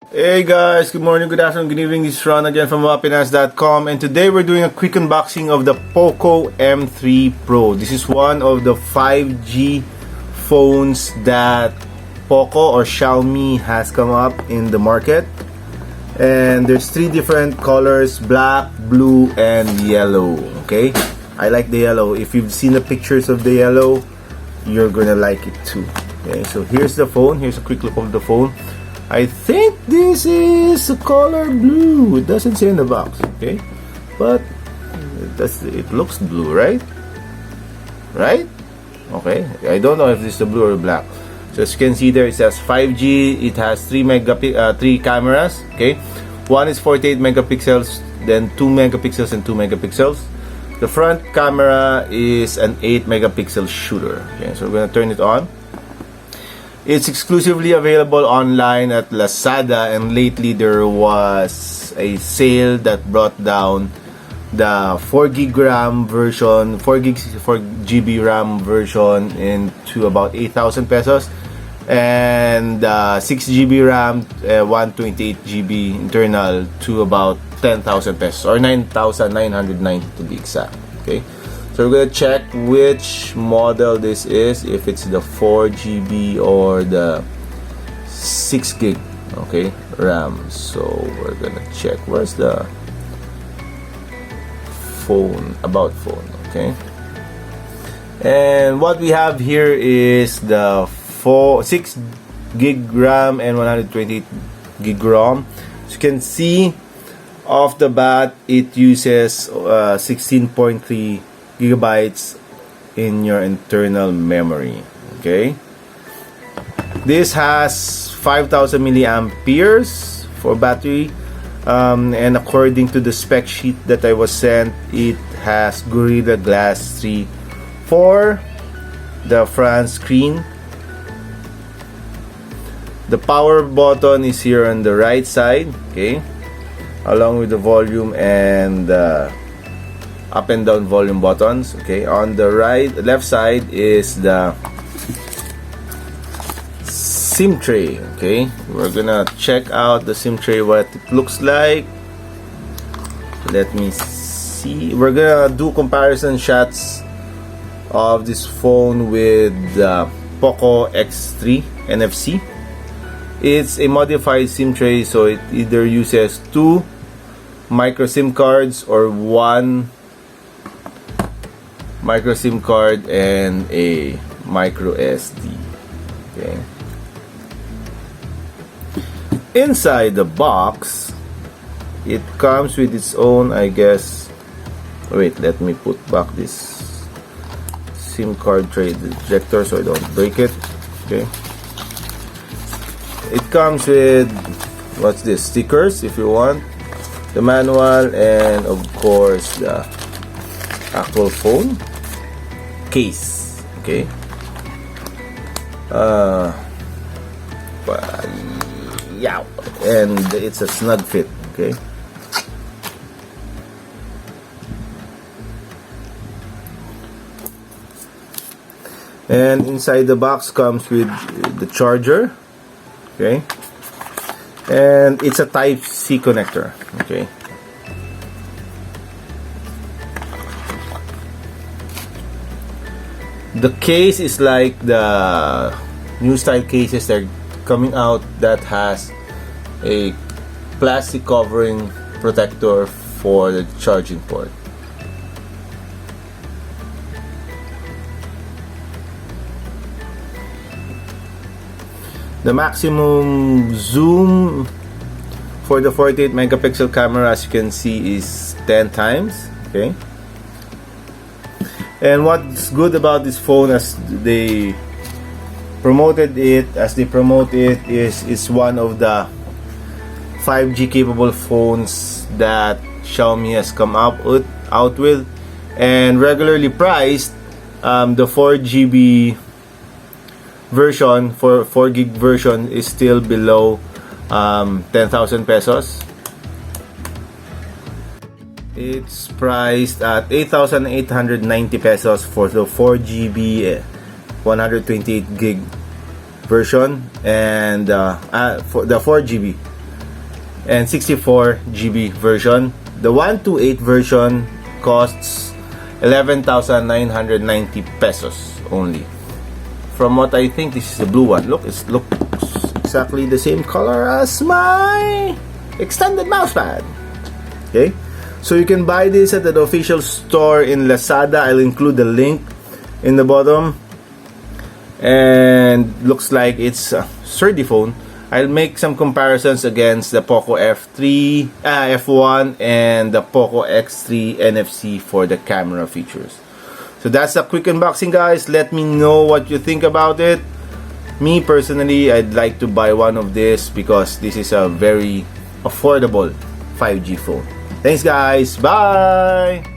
Hey guys, good morning, good afternoon, good evening. This is Ron again from Wapinas.com, and today we're doing a quick unboxing of the POCO M3 Pro. This is one of the 5G phones that POCO or Xiaomi has come up in the market. And there's three different colors: black, blue, and yellow. Okay, I like the yellow. If you've seen the pictures of the yellow, you're gonna like it too. Okay, so here's the phone. Here's a quick look of the phone. I think this is the color blue. It doesn't say in the box, okay? But it looks blue, right? Right? Okay. I don't know if this is the blue or black. So as you can see there, it says 5G. It has three cameras, okay? One is 48 megapixels, then 2 megapixels and 2 megapixels. The front camera is an 8 megapixel shooter. Okay, so we're gonna turn it on. It's exclusively available online at Lazada, and lately there was a sale that brought down the 4GB RAM version, 4GB RAM version into about 8,000 pesos, and 6GB RAM, 128GB internal to about 10,000 pesos or 9,990 to be exact. Okay. So we're gonna check which model this is, if it's the 4GB or the 6GB, okay, RAM. So we're gonna check. Where's the phone? About phone, okay. And what we have here is the 6GB RAM and 128GB ROM. As you can see off the bat, it uses 16.3 gigabytes in your internal memory. Okay, this has 5,000 milliamperes for battery, and according to the spec sheet that I was sent, it has Gorilla Glass 3 for the front screen. The power button is here on the right side, okay, along with the volume and up and down volume buttons. Okay, on the left side is the SIM tray. Okay, we're gonna check out the SIM tray, what it looks like. Let me see. We're gonna do comparison shots of this phone with the POCO X3 NFC. It's a modified SIM tray, so it either uses 2 micro SIM cards or 1 micro SIM card and a micro SD. Okay. Inside the box, it comes with its own, I guess. Wait, let me put back this SIM card tray ejector so I don't break it. Okay. It comes with, what's this? Stickers if you want, the manual, and of course the actual phone case. Okay. Yeah, and it's a snug fit. Okay. And inside the box comes with the charger. Okay. And it's a Type-C connector. Okay. The case is like the new style cases that are coming out that has a plastic covering protector for the charging port. The maximum zoom for the 48 megapixel camera, as you can see, is 10 times. Okay. And what's good about this phone, as they promote it, is it's one of the 5G capable phones that Xiaomi has come out with, and regularly priced. The 4GB version, for 4GB version, is still below 10,000 pesos. It's priced at 8,890 pesos for the 4GB 128GB version, and for the 4GB and 64 GB version. The 128 version costs 11,990 pesos only. From what I think, this is the blue one. Look, it looks exactly the same color as my extended mousepad. Okay, so you can buy this at the official store in Lazada. I'll include the link in the bottom. And looks like it's a sturdy phone. I'll make some comparisons against the POCO F1 and the POCO X3 NFC for the camera features. So that's a quick unboxing, guys. Let me know what you think about it. Me personally, I'd like to buy one of this because this is a very affordable 5G phone. Thanks, guys. Bye.